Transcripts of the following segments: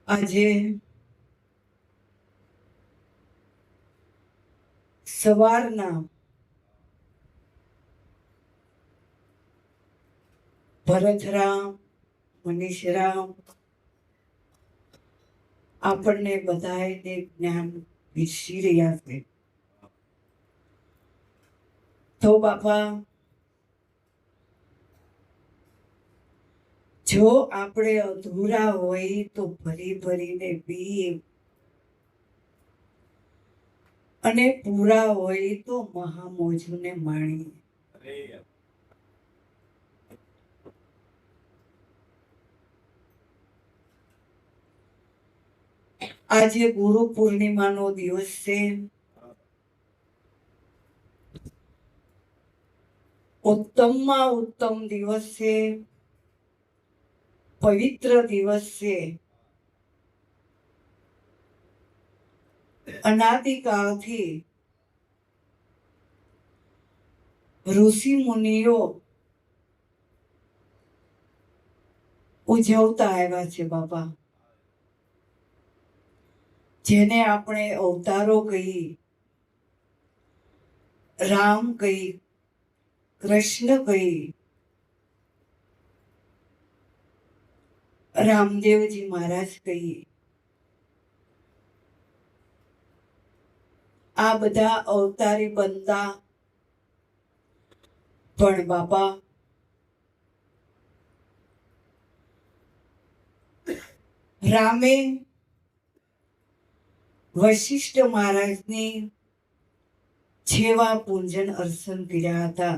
આજે સવારના ભરતરામ, મનીષરામ આપણને બધાને જ્ઞાન પીરસી રહ્યા છે. તો બાપા, જો આપણે અધૂરા હોય તો ભરી ભરીને પીએ અને પૂરા હોય તો મહામોજને માણીએ. આજે ગુરુ પૂર્ણિમાનો દિવસ છે. ઉત્તમમાં ઉત્તમ દિવસ છે, પવિત્ર દિવસ છે. અનાદિકાળથી ઋષિ મુનિઓ ઉજવતા આવ્યા છે બાપા. જેને આપણે અવતારો કહી, રામ કહી, કૃષ્ણ કહી, રામદેવજી મહારાજ કહી, આ બધા અવતારી બનતા પણ બાપા રામે વશિષ્ઠ મહારાજની જેવા પૂજન અર્ચન કર્યા હતા.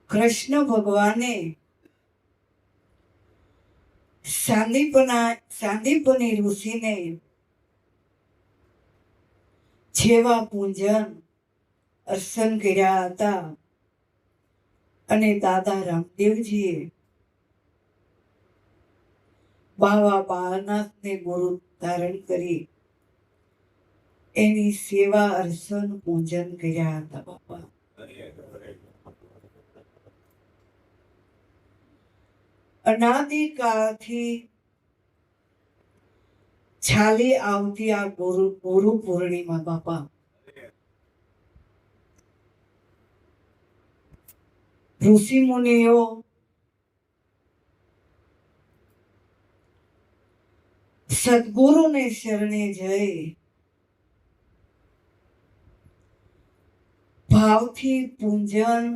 કૃષ્ણ ભગવાને સાંદીપની ઋષિને જેવા પૂજન અર્ચન કર્યા હતા અને દાદા રામદેવજીએ બાવા બાળનાથને ગુરુ ધારણ કરી એની સેવા અર્ચન પૂજન કર્યા હતા બાપા. અનાદિકાળથી ચાલી આવતી આ ગુરુ પૂર્ણિમા બાપા, ઋષિ મુનિઓ સદગુરુને શરણે જઈ ભાવથી પૂજન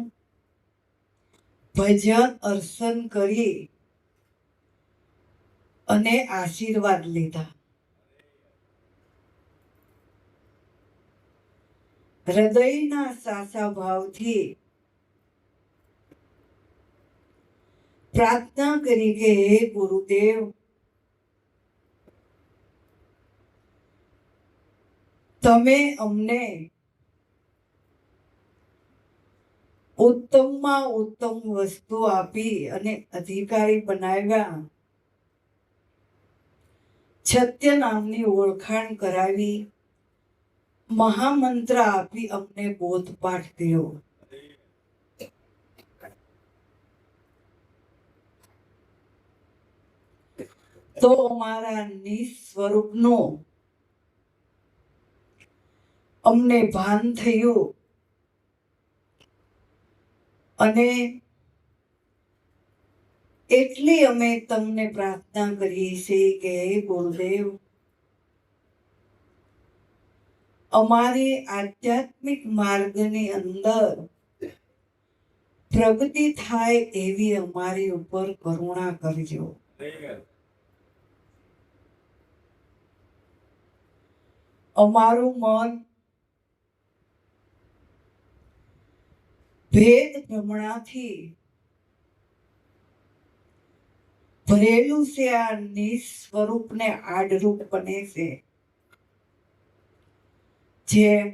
ભજન અર્ચન કરી અને આશીર્વાદ લીધા. હૃદયના સાચા ભાવથી પ્રાર્થના કરી કે હે ગુરુદેવ, તમે અમને ઉત્તમમાં ઉત્તમ વસ્તુ આપી અને અધિકારી બનાવ્યા, સત્ય નામની ઓળખાણ કરાવી, મહામંત્ર આપી અમને બોધપાઠ કર્યો. તો અમારા નિસ્વરૂપનો અમને ભાન થયું અને એટલી અમે તમને પ્રાર્થના કરીએ છીએ કે હે ગુરુદેવ, અમારી આધ્યાત્મિક માર્ગની અંદર પ્રગતિ થાય એવી અમારી ઉપર કરુણા કરજો. અમારું મન ભેદ ભ્રમણાથી ભરેલું છે. આ નિસ્વરૂપને આડરૂપ બને છે. જેમ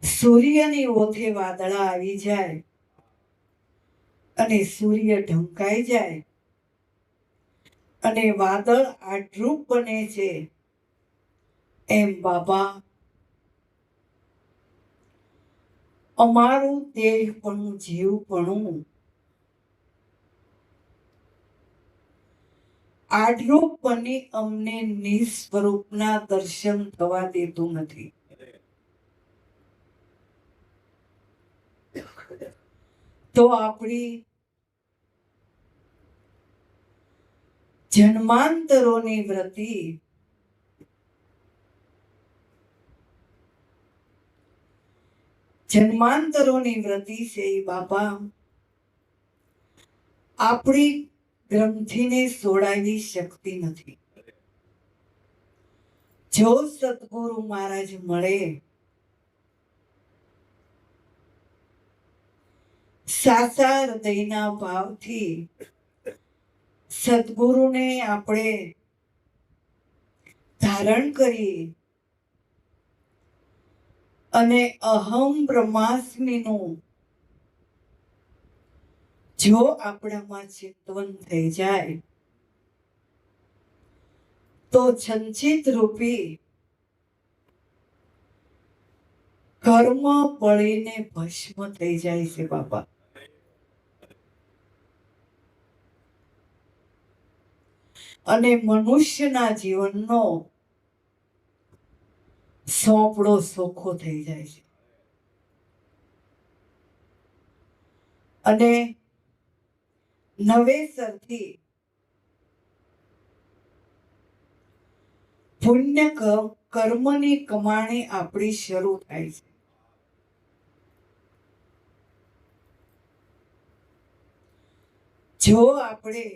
સૂર્યની ઓથે વાદળા આવી જાય અને સૂર્ય ઢંકાઈ જાય અને વાદળ આડરૂપ બને છે, એમ બાબા અમારું દેહપણું જીવપણું આડરૂપ બની અમને નિસ્વરૂપના દર્શન થવા દેતું નથી. તો આપણી જન્માંતરોની વ્રતિ છે એ બાપા આપણી ગ્રંથિને સોડાવી શકતી નથી. જો સદગુરુ મહારાજ મળે, સાચા હૃદયના ભાવથી સદગુરુને આપણે ધારણ કરી અને અહમ બ્રહ્માસ્મિનું જો આપણામાં ચિંતવન થઈ જાય તો સંચિત રૂપી કર્મ બળીને ભસ્મ થઈ જાય છે બાપા. અને મનુષ્યના જીવનનો સોંપડો સોખો થઈ જાય છે. અને નવેસરથી પુણ્ય કર્મની કમાણી આપણી શરૂ થાય છે. જો આપણે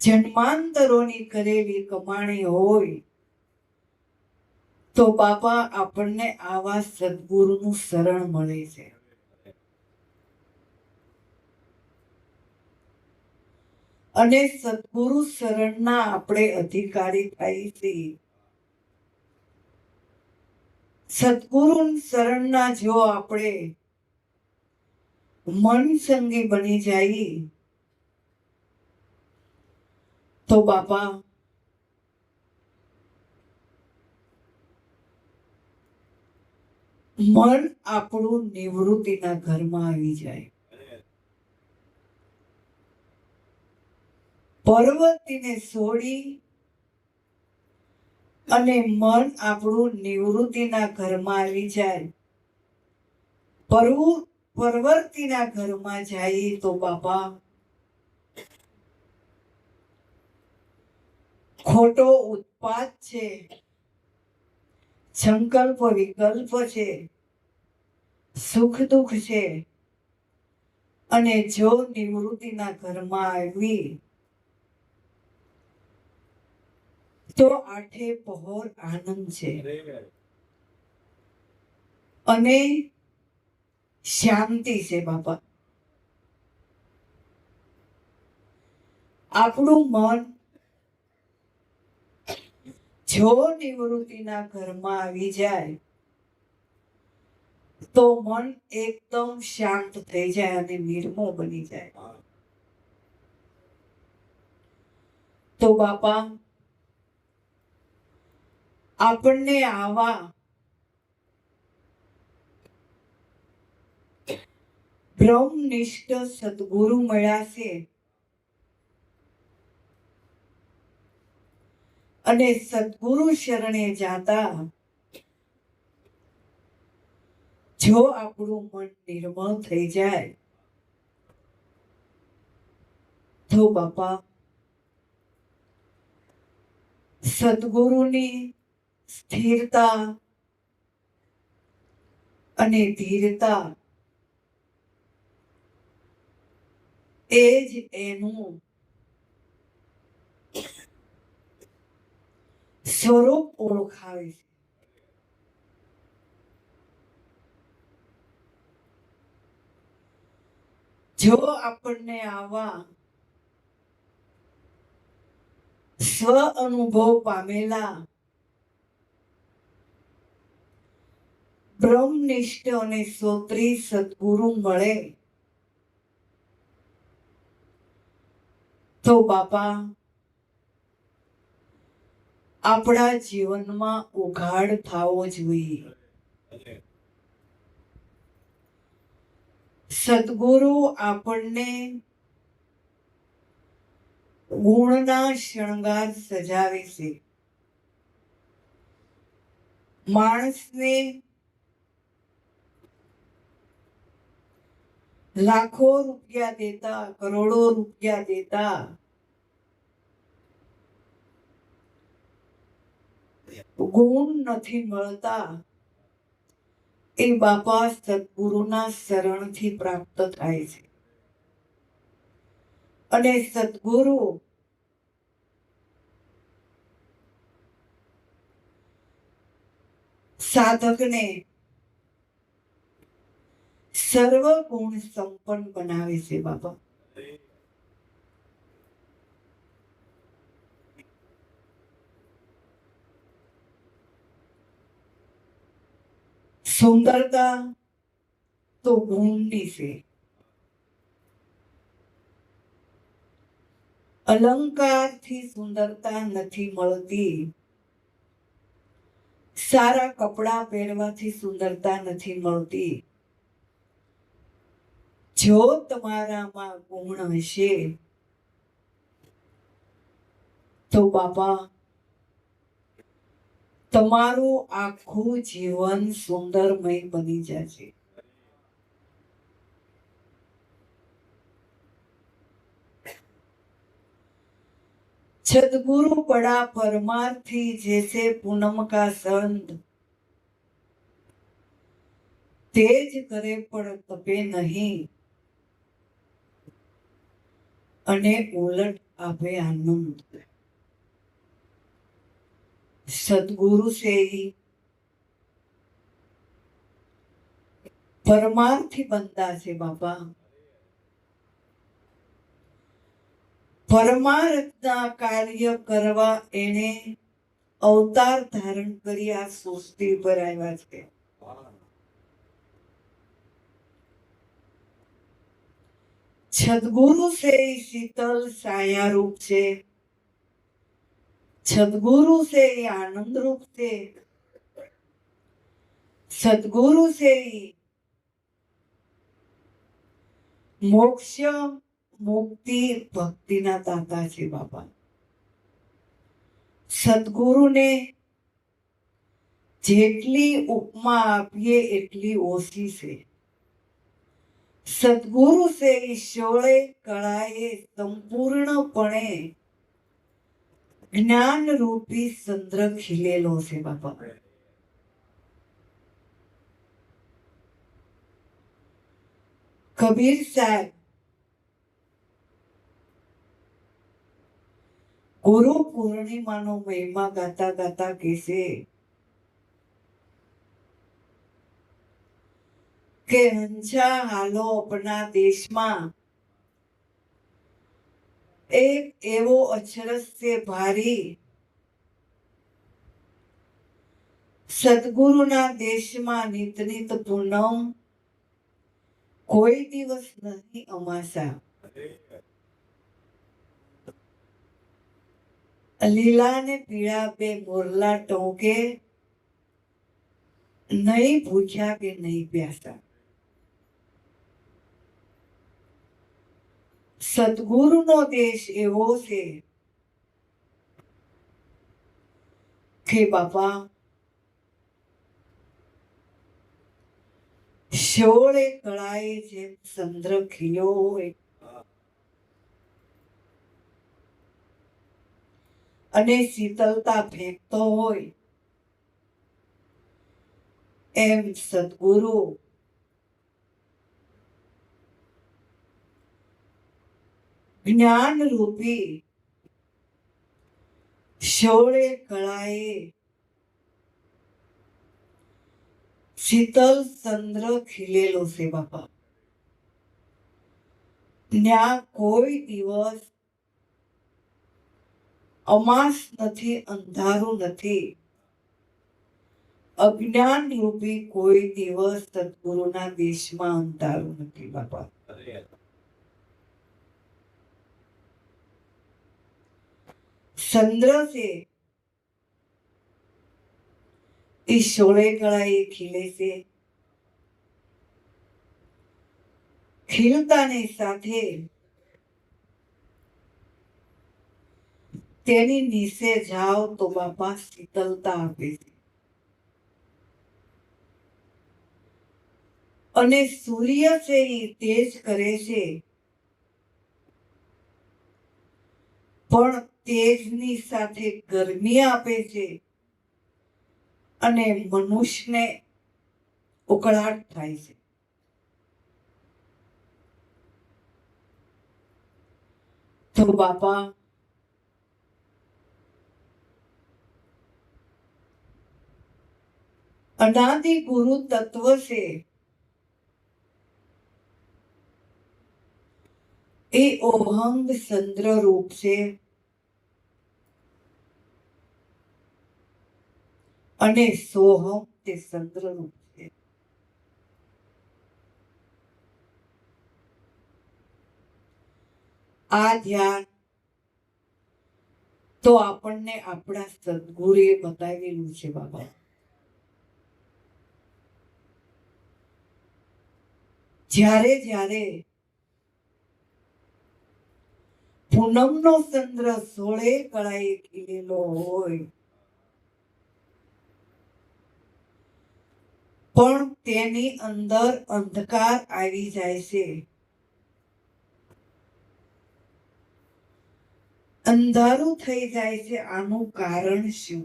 જન્માંતરોની કરેલી કમાણી હોય તો બાપા આપણને આવા સદગુરુનું શરણ મળે છે. અને સદગુરુ શરણના આપણે અધિકારી થાય છે. સદગુરુ શરણના જો આપણે મન સંગી બની જાય તો બાપા મન આપણું નિવૃત્તિના ઘરમાં આવી જાય. પર્વતીને છોડી અને મન આપણું નિવૃત્તિના ઘરમાં આવી જાય. પરવર્તીના ઘરમાં જાય તો બાપા ખોટો ઉત્પાદ છે, સંકલ્પ વિકલ્પ છે, સુખ દુઃખ છે. અને જો નિવૃત્તિના ઘરમાં આવી તો આઠે પહોર આનંદ છે અને શાંતિ છે બાપા. આપણું મન જો નિવૃત્તિના ઘરમાં આવી જાય તો મન એકદમ શાંત થઈ જાય અને નિર્મળ બની જાય. તો બાપા આપણને આવા બ્રહ્મનિષ્ઠ સદગુરુ મળ્યા છે. અને સદગુરુ શરણે જાતા જો આપણું મન નિર્મળ થઈ જાય તો બાપા સદગુરુની સ્થિરતા અને ધીરતા એ જ એનું સ્વરૂપ ઓળખાવે છે. જો આપણને આવા સ્વ અનુભવ પામેલા બ્રહ્મનિષ્ઠ અને શ્રોત્રી સદગુરુ મળે તો બાપા આપણા જીવનમાં ઉઘાડ થવો જોઈએ. સદગુરુ આપણને ગુણના શણગાર સજાવે છે. માણસને લાખો રૂપિયા દેતા, કરોડો રૂપિયા દેતા ગુણ નથી મળતા. એ બાપા સદગુરુના શરણથી પ્રાપ્ત થાય છે. અને સદગુરુ સાધકને સર્વ ગુણ સંપન્ન બનાવે છે બાપા. સુંદરતા તો ગુણની છે. અલંકારથી સુંદરતા નથી મળતી. સારા કપડા પહેરવાથી સુંદરતા નથી મળતી. જો તમારામાં ગુણ હશે તો બાપા તમારું આખું જીવન સુંદરમય બની જશે. सदगुरु बड़ा परमार्थी जैसे पूनम का संत तेज करे पण तपे नहीं अने उलट आपे आनंद. सदगुरु से ही परमार्थी बनता है बापा. પરમાર્થના કાર્ય કરવા એને અવતાર ધારણ કરી આ સૃષ્ટિ પર આવ્યા છે. સદગુરુ से शीतल छाया रूप से, सदगुरु से आनंद रूप से, सदगुरु से मोक्ष मुक्ति भक्ति ना दाता है बाबा. सदगुरु ने जेटली उपमा आपीए एटली ओછી છે. सदगुरु से ईश्वरे कळाए संपूर्णपणे ज्ञान रूपी चंद्र खिलेलो છે बाबा. कबीर साहब गुरु पूर्णिमा नो महिमा गाता गाता कैसे के हंसा हालो अपना देश में एक एवो अक्षरस से भारी सदगुरु ना देश में नित नित पूनम कोई दिवस नहीं अमासा. લીલા ને પીળા બે મોરલા ટોકે નહીં ભૂખ્યા કે નહીં પ્યાસા. સદગુરુનો દેશ એવો છે કે બાપા શોળે કળાએ જેમ ચંદ્ર ખીલ્યો હોય અને શીતળતા ફેંકતો હોય એમ સદગુરુ જ્ઞાન રૂપી શોળે કળાએ શીતલ ચંદ્ર ખીલેલો છે બાપા. ત્યાં કોઈ દિવસ અમાસ નથી, અંધારું નથી. અજ્ઞાન રૂપી કોઈ દિવસ સદગુરુના દેશમાં અંધારું નથી બાપા. ચંદ્ર છે એ શોળે કળાએ ખીલે છે ખીલતાની સાથે તેની નીચે જાઓ તો બાપા શીતળતા આપે છે. અને સૂર્ય છે એ તેજ કરે છે, પણ તેજની સાથે ગરમી આપે છે અને મનુષ્યને ઉકળાટ થાય છે. તો બાપા અનાદિ ગુરુ તત્વ છે એ ઓહંગ ચંદ્ર રૂપ છે અને સોહમ તે ચંદ્ર રૂપ છે. આ ધ્યાન તો આપણને આપણા સદગુરુએ બતાવેલું છે બાબા. જ્યારે જ્યારે પૂનમનો ચંદ્ર સોળે કળાએ ખીલેલો હોય પણ તેની અંદર અંધકાર આવી જાય છે, અંધારું થઈ જાય છે. આનું કારણ શું?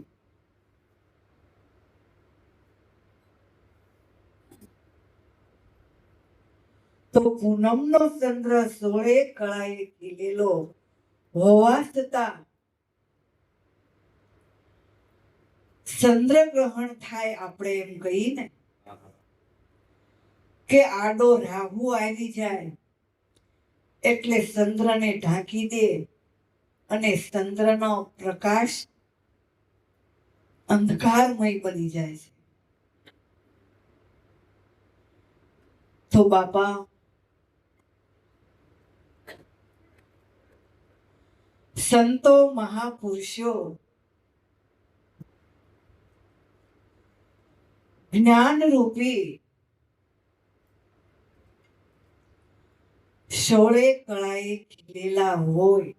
તો પૂનમનો ચંદ્ર સોળે કળાએ ખીલેલો હોવા છતાં ચંદ્રગ્રહણ થાય. આપણે એમ કહીએ ને કે આડો રાહુ આવી જાય એટલે ચંદ્રને ઢાંકી દે અને ચંદ્રનો પ્રકાશ અંધકારમય બની જાય છે. તો બાપા સંતો મહાપુરુષો જ્ઞાન રૂપી સોળે કળાએ ખીલેલા હોય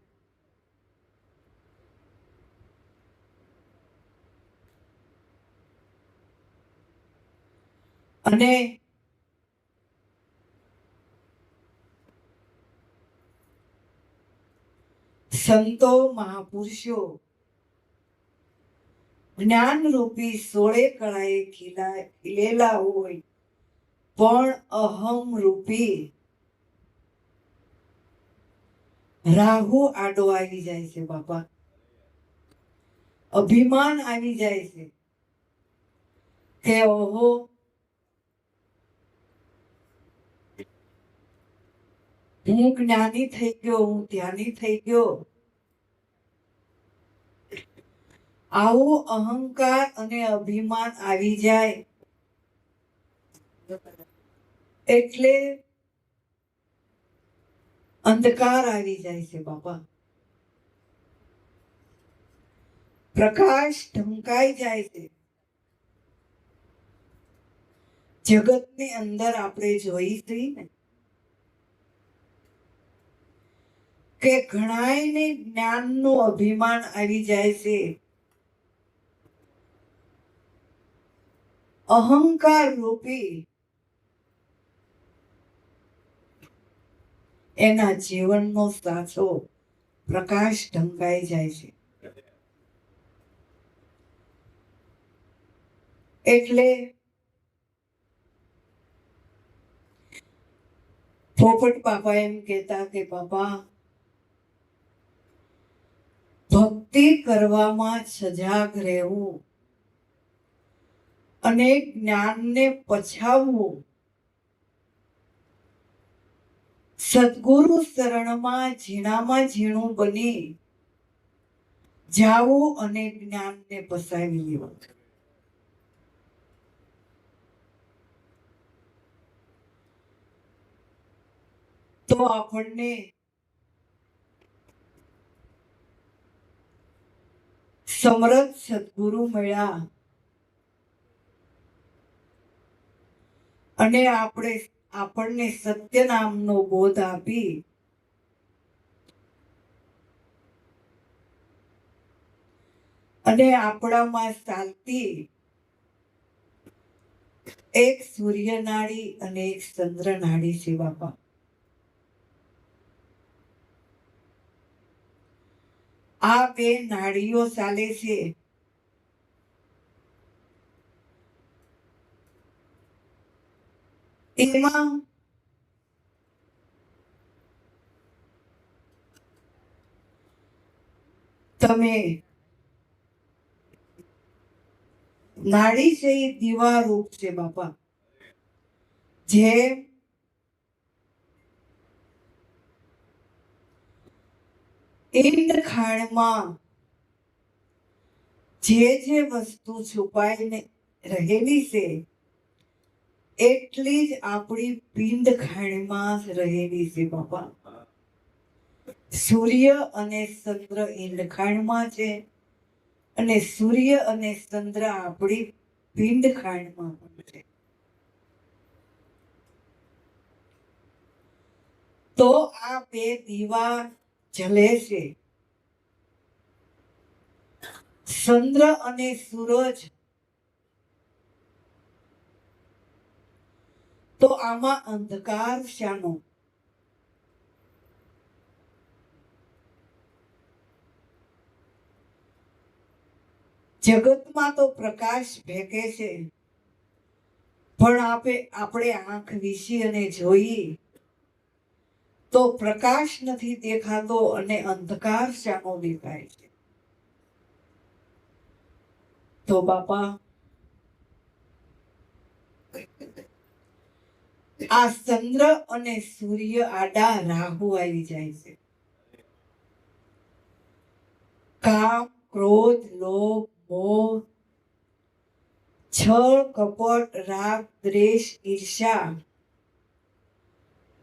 અને સંતો મહાપુરુષો જ્ઞાન રૂપી સોળે કળાએ ખીલેલા હોય પણ અહમ રૂપી રાહુ આડો આવી જાય છે બાપા. અભિમાન આવી જાય છે કે ઓહો હું જ્ઞાની થઈ ગયો, હું ધ્યાની થઈ ગયો. આવો અહંકાર અને અભિમાન આવી જાય એટલે અંધકાર આવી જાય છે બાપા. પ્રકાશ ઢંકાઈ જાય છે. જગતની અંદર આપણે જોઈશું ને કે ઘણાયને જ્ઞાનનું અભિમાન આવી જાય છે, અહંકાર રૂપી એના જીવનનો સાચો પ્રકાશ ઢંકાઈ જાય છે. એટલે પોપટ બાપા એમ કહેતા કે બાપા ભક્તિ કરવામાં સજાગ રહેવું અને જ્ઞાનને પછાવવું, સદગુરુ શરણમાં ઝીણામાં ઝીણું બની જાવું અને જ્ઞાનને પસાવી લેવું. તો આપણને સમર્થ સદગુરુ મળ્યા અને આપણે આપણને સત્ય નામનો બોધ આપી અને આપણામાં ચાલતી એક સૂર્ય નાડી અને એક ચંદ્ર નાડી છે બાપા. આ બે નાડીઓ ચાલે છે એમાં તમે નાડી છે એ દીવા રૂપ છે બાપા. જે ઈંડ ખાણમાં જે વસ્તુ છુપાઈને રહેલી છે એટલી જ આપણી પિંડ ખાણમાં રહેલી છે બાપા. સૂર્ય અને ચંદ્ર ઈંડ ખાણમાં છે અને સૂર્ય અને ચંદ્ર આપણી પિંડ ખાણમાં છે. તો આ બે દીવા જલે છે. ચંદ્ર અને સૂરજ તો આમાં અંધકાર શાનો? જગતમાં તો પ્રકાશ ફેંકે છે પણ આપણે આંખ વીસી અને જોઈ તો પ્રકાશ નથી દેખાતો અને અંધકાર શાનો દેખાય છે? તો બાપા આ ચંદ્ર અને સૂર્ય આડા રાહુ આવી જાય છે. કામ, ક્રોધ, લોભ, મોહ, છળ, કપટ, રાગ, દ્વેષ, ઈર્ષા,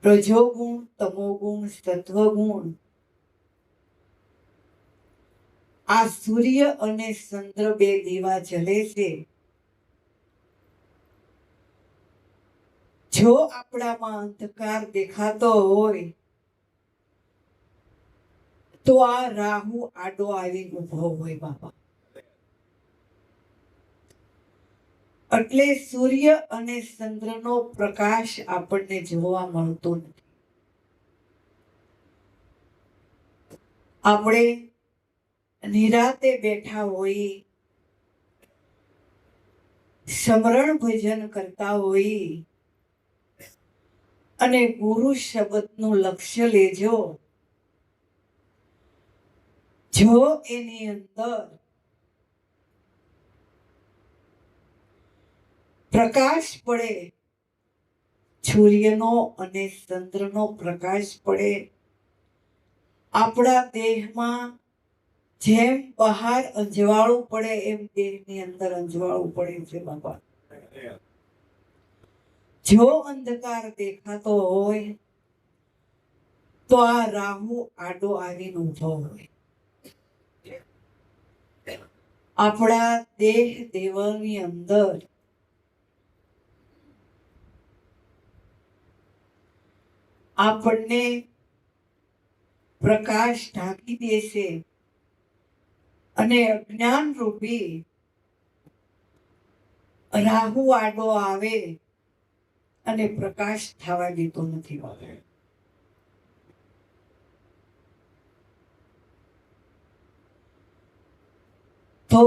રજોગુણ, તમોગુણ, સત્વગુણ આ સૂર્ય અને ચંદ્ર બે દીવા જલે છે. જો આપણામાં અંધકાર દેખાતો હોય તો આ રાહુ આડો આવી ઉભો હોય બાપા. એટલે સૂર્ય અને ચંદ્રનો પ્રકાશ આપણને જોવા મળતો નથી. આપણે નિરાતે બેઠા હોઈ, સમરણ ભજન કરતા હોઈ અને ગુરુ શબ્દનું લક્ષ્ય લેજો. જો એની અંદર પ્રકાશ પડે, સૂર્યનો અને ચંદ્રનો પ્રકાશ પડે, આપણા દેહમાં જેમ બહાર અંજવાળું પડે એમ દેહની અંદર અંજવાળું પડે છે બાપા. જો અંધકાર દેખાતો હોય તો આ રાહુ આડો આવીને ઊભો હોય. આપણા દેહ દેવની અંદર આપણને પ્રકાશ ઢાંકી દેશે અને અજ્ઞાન રૂપી રાહુ આડો આવે અને પ્રકાશ થવા દેતો નથી. તો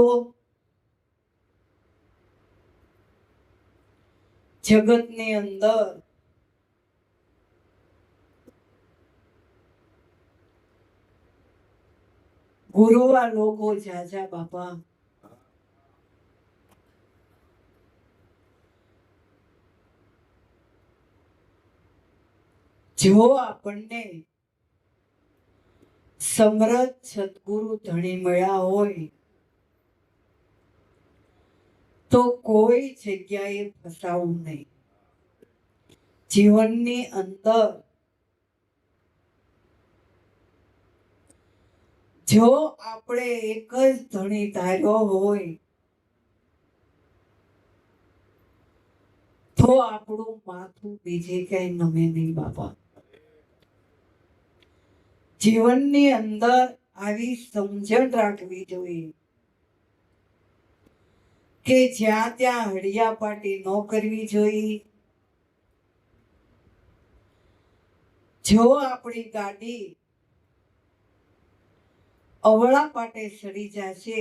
જગતની અંદર ગુરુવા લોકો જાજા બાપા. જો આપણને સમર્થ સદગુરુ ધણી મળ્યા હોય તો કોઈ જગ્યાએ ફસાવું નહીં. જીવનની અંદર જો આપણે એક જ ધણી ધાર્યો હોય તો આપણું માથું બીજે કઈ નમે નહીં બાપા. જીવનની અંદર આવી સમજણ રાખવી જોઈએ કે જ્યાં ત્યાં હળિયાપાટી ન કરવી જોઈએ. જો આપણી ગાડી અવળા પાટે સડી જશે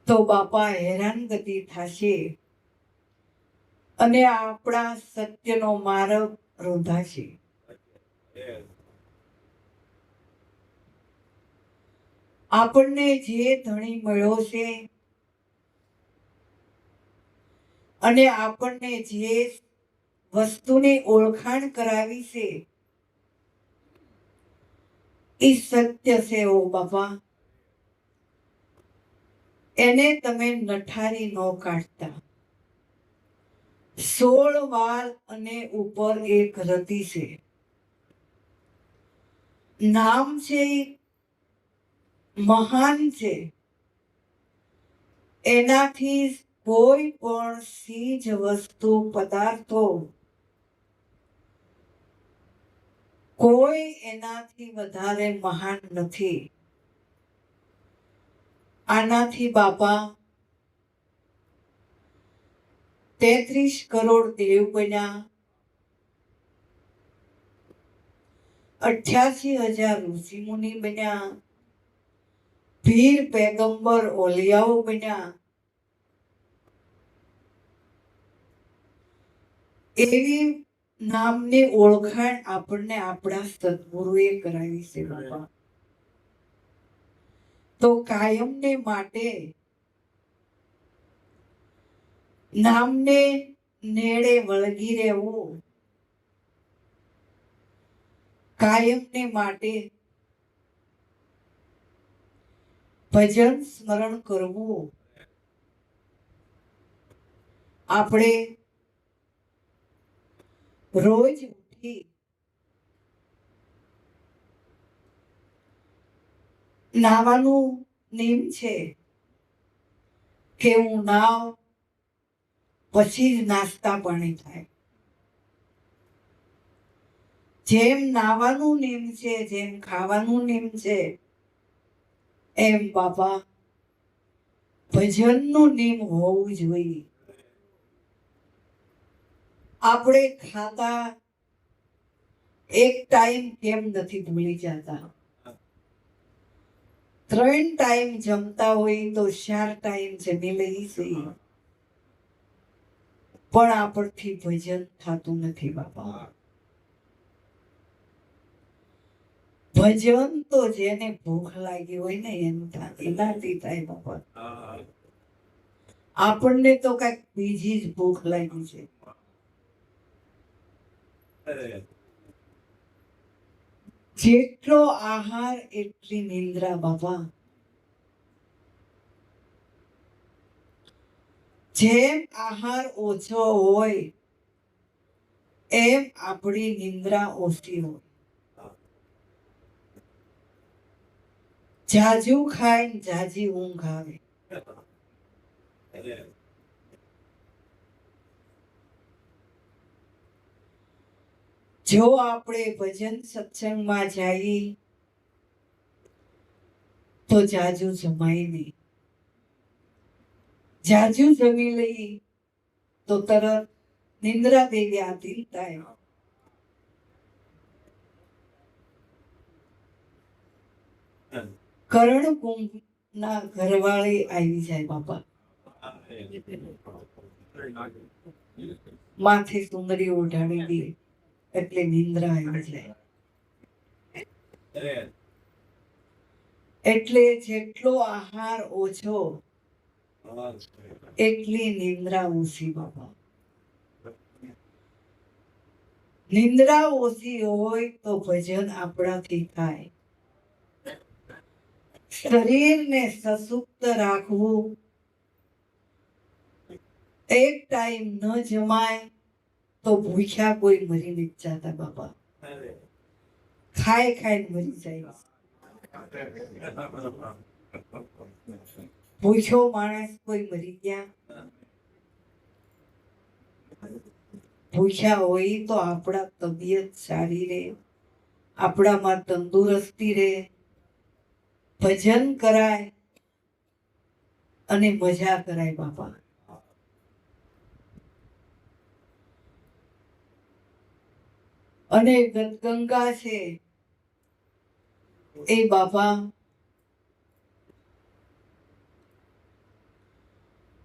તો બાપા હેરાનગતિ થશે અને આપણા સત્યનો માર્ગ રૂંધાશે. આપણને જે ધણી મળ્યો છે અને આપણને જે વસ્તુની ઓળખાણ કરાવી છે એ સત્ય છે ઓ બાપા. એને તમે નઠારી ન કાઢતા. 16 વાળ અને ઉપર એક રતિ છે. નામ છે મહાન છે. એનાથી કોઈ પણ ચીજ વસ્તુ પદાર્થો કોઈ એનાથી વધારે મહાન નથી. આનાથી બાપા 33 કરોડ દેવ બન્યા, 88,000 ઋષિ મુનિ બન્યા, પીર પેગંબર ઓલિયાઓ બન્યા. એવી નામની ઓળખાણ આપણને આપણા સદગુરુએ કરાવી છે બાપા. તો કાયમને માટે નામને નેડે વળગી રહેવું, કાયમને માટે ભજન સ્મરણ કરવું. આપણે રોજ ઉઠી નાવાનું નિયમ છે કે હું નાવ પછી જ નાસ્તા પાણી થાય. જેમ નાવાનું નિયમ છે, જેમ ખાવાનું નિયમ છે, એમ બાપા ભજનનું નિયમ હોવું જોઈએ. આપણે ખાતા એક ટાઈમ કેમ નથી ભૂલી જતા? 3 ટાઈમ જમતા હોય તો 4 ટાઈમ જમી લઈએ છીએ, પણ આપણથી ભજન થતું નથી બાપા. ભજન તો જેને ભૂખ લાગી હોય ને એનાથી થાય બાપા. આપણને તો કઈક બીજી જ ભૂખ લાગી છે. જેટલો આહાર એટલી નિંદ્રા બાપા. જેમ આહાર ઓછો હોય એમ આપણી નિંદ્રા ઓછી હોય. જાજુ ખાય જાજી ઊંઘ આવે. જો આપણે ભજન સત્સંગમાં જઈએ તો જાજુ જમાય નહીં. જાજુ જમી લઈ તો તરત નિંદ્રા દેવી આધીન થાય. કરણ કુંભ ના ઘરવાળી આવી જાય બાપા. માથે સુંદરી ઓઢાડી દે એટલે નિંદ્રા આવી જાય. એટલે જેટલો આહાર ઓછો એટલી નિંદ્રા ઓછી બાપા. નિંદ્રા ઓછી હોય તો ભજન આપણાથી થાય. શરીરને સશુક્ત રાખવું. એક ટાઈમ ન જમાય તો ભૂખ્યા કોઈ મરી નથી જતા બાપા. ખાઈ ખાઈને મરી જાય. ભૂખ્યો માણસ કોઈ મરી ગયા ભૂખ્યા હોય તો આપણા તબિયત સારી રહે, આપણામાં તંદુરસ્તી રહે, ભજન કરાય અને મજા કરાય બાપા. અને ગંગા છે એ બાપા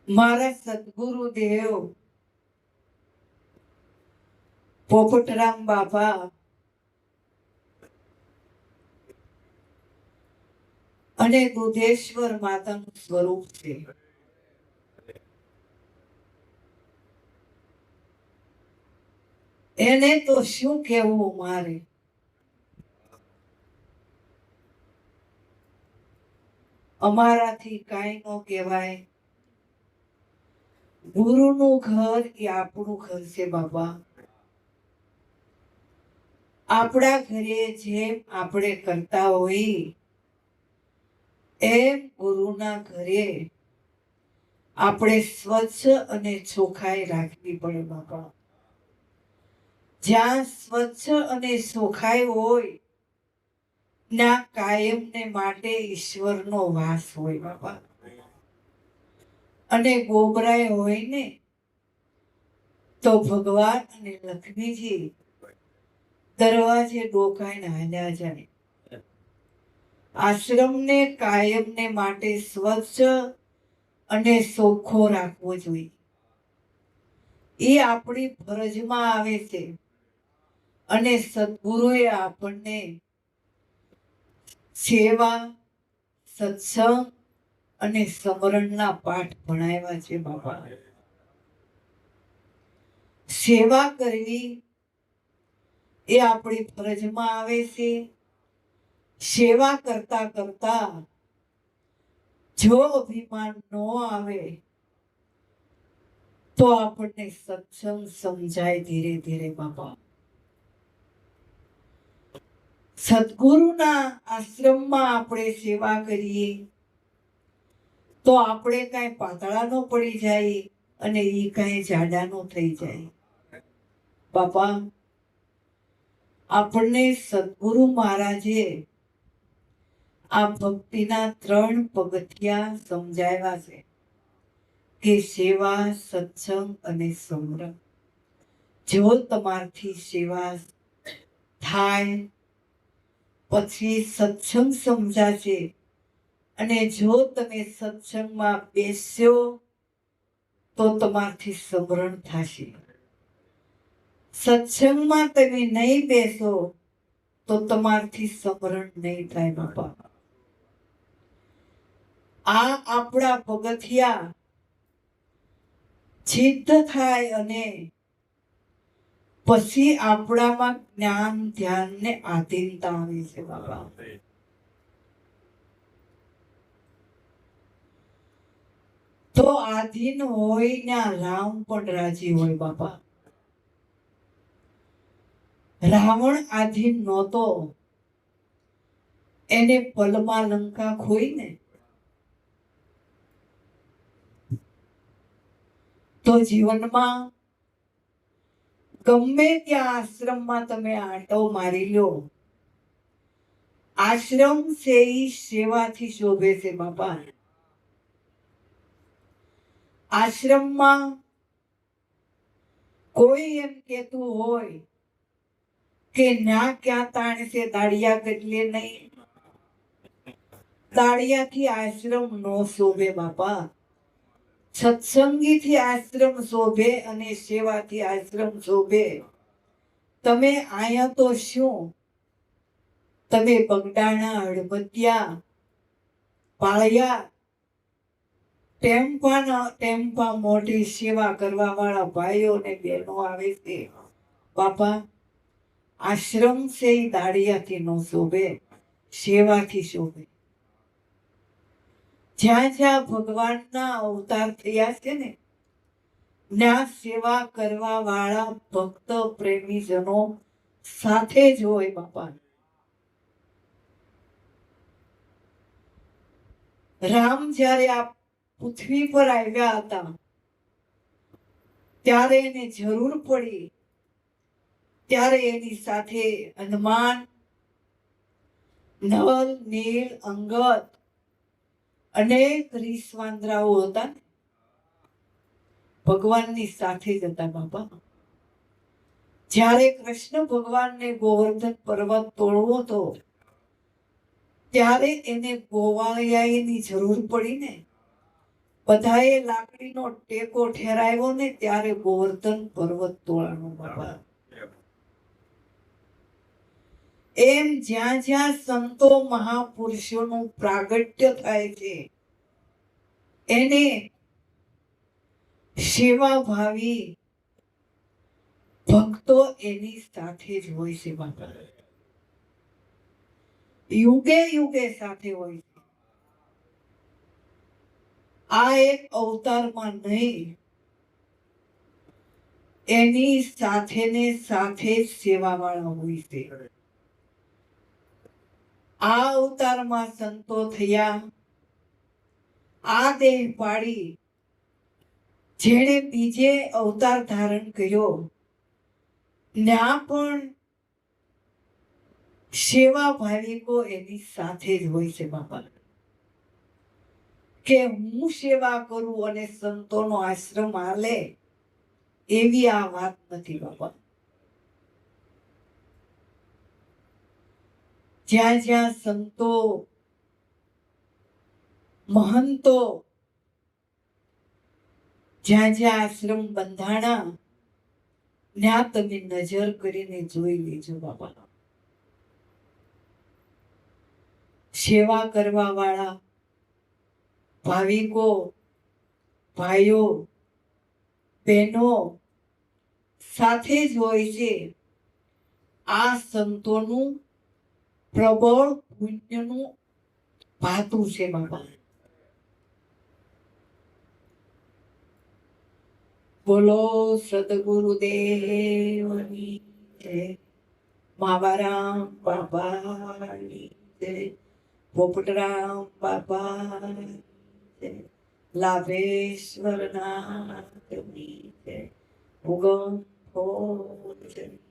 મારા સદગુરુ દેવ પોપટરામ બાપા અને દુધેશ્વર માતાનું સ્વરૂપ છે. એને તો શું કહેવું મારે. અમારાથી કાંઈ ન કહેવાય. ગુરુનું ઘર એ આપણું ઘર છે બાપા. આપણા ઘરે જેમ આપણે કરતા હોય એમ ગુરુના ઘરે આપણે સ્વચ્છ અને ચોખાઈ રાખવી પડે બાપા. જ્યાં સ્વચ્છ અને ચોખાઈ હોય ત્યાં કાયમને માટે ઈશ્વરનો વાસ હોય બાપા. અને ગોબરાય હોય ને તો ભગવાન અને લક્ષ્મીજી દરવાજે ડોકાઈને હાલ્યા જાય. આશ્રમને કાયમને માટે સ્વચ્છ અને ચોખ્ખો રાખવો જોઈએ. એ આપણી ફરજમાં આવે છે. અને સદગુરુએ આપણને સેવા, સત્સંગ અને સમરણના પાઠ ભણાવ્યા છે બાપા. સેવા કરવી એ આપણી ફરજમાં આવે છે. સેવા કરતા કરતા જો અભિમાન ન આવે તો આપણને સત્સંગ સમજાય ધીરે ધીરે બાપા. સદગુરુના આશ્રમમાં આપણે સેવા કરીએ તો આપણે કાંઈ પાતળા ન પડી જાય અને એ કાંઈ જાડા ન થઈ જાય બાપા. આપણને સદગુરુ મહારાજે આ ભક્તિના 3 પગથિયા સમજાવ્યા છે કે સેવા, સત્સંગ અને સમરણ. જો તમારથી સેવા થાય પછી સત્સંગ સમજાશે અને જો તમે સત્સંગમાં બેસ્યો તો તમારથી સમરણ થશે. સત્સંગમાં તમે નહીં બેસો તો તમારથી સમરણ નહીં થાય બાપા. આ આપણા પગથિયા સિદ્ધ થાય અને પછી આપણામાં જ્ઞાન, ધ્યાન ને આધીનતા આવે છે બાપા. તો આધીન હોય ત્યાં રામ પણ રાજી હોય બાપા. રાવણ આધીન નહોતો, એને પલમાં લંકા ખોઈ ને તો જીવનમાં ગમે ત્યાં આશ્રમમાં તમે આંટો મારી લો, આશ્રમ છે ઈ સેવાથી શોભે છે બાપા. આશ્રમમાં કોઈ એમ કહેતું હોય કે ના ક્યાં તાણ છે દાડિયા કેટલે નહીં, દાડિયાથી આશ્રમ નો શોભે બાપા. સત્સંગીથી આશ્રમ શોભે અને સેવાથી આશ્રમ શોભે. તમે આયા તો શું, તમે બગડાણા, હળબતિયા, પાળિયા, ટેમ્પા મોટી સેવા કરવા વાળા ભાઈઓ ને બહેનો આવે છે બાપા. આશ્રમ છે એ દાડિયાથી નો શોભે, સેવાથી શોભે. જ્યાં જ્યાં ભગવાનના અવતાર થયા છે ને ત્યાં સેવા કરવા વાળા ભક્ત પ્રેમીજનો સાથે જ હોય બાપા. રામ જ્યારે આ પૃથ્વી પર આવ્યા હતા ત્યારે એને જરૂર પડી ત્યારે એની સાથે હનુમાન, નલ, નીલ, અંગદ અનેક રીસ વાંદરાઓ હતા ને, ભગવાનની સાથે જ હતા બાપા. જ્યારે કૃષ્ણ ભગવાનને ગોવર્ધન પર્વત તોડવો હતો ત્યારે એને ગોવાળિયાની જરૂર પડી ને, બધાએ લાકડીનો ટેકો ઠેરાવ્યો ને ત્યારે ગોવર્ધન પર્વત તોડાનો બાબા. એમ જ્યાં જ્યાં સંતો મહાપુરુષોનું પ્રાગટ્ય થાય છે એને સેવા ભાવી ભક્તો એની સાથે જ હોય છે બાપા. યુગે યુગે સાથે હોય છે. આ એક અવતારમાં નહીં, એની સાથે ને સાથે સેવા વાળા હોય છે. આ અવતારમાં સંતો થયા, આ દેહ પાડી જેણે બીજે અવતાર ધારણ કર્યો ત્યાં પણ સેવા ભાવિકો એની સાથે જ હોય છે બાપા. કે હું સેવા કરું અને સંતોનો આશ્રમ હાલે એવી આ વાત નથી બાપા. જ્યાં જ્યાં સંતો મહંતો જ્યાં જ્યાં આશ્રમ બંધાણા ત્યાં તમે નજર કરીને જોઈ લેજો બાપા. સેવા કરવા વાળા ભાવિકો, ભાઈઓ, બહેનો સાથે જ હોય છે. આ સંતોનું પ્રબળ પુણ્યનું ભાતું છે બાપા. બોલો સદગુરુદેવની જય, માવારામ બાપાની જય, પોપટરામ બાપાની જય, લાભેશ્વર નાથની જય, ભૂગમ ભોજની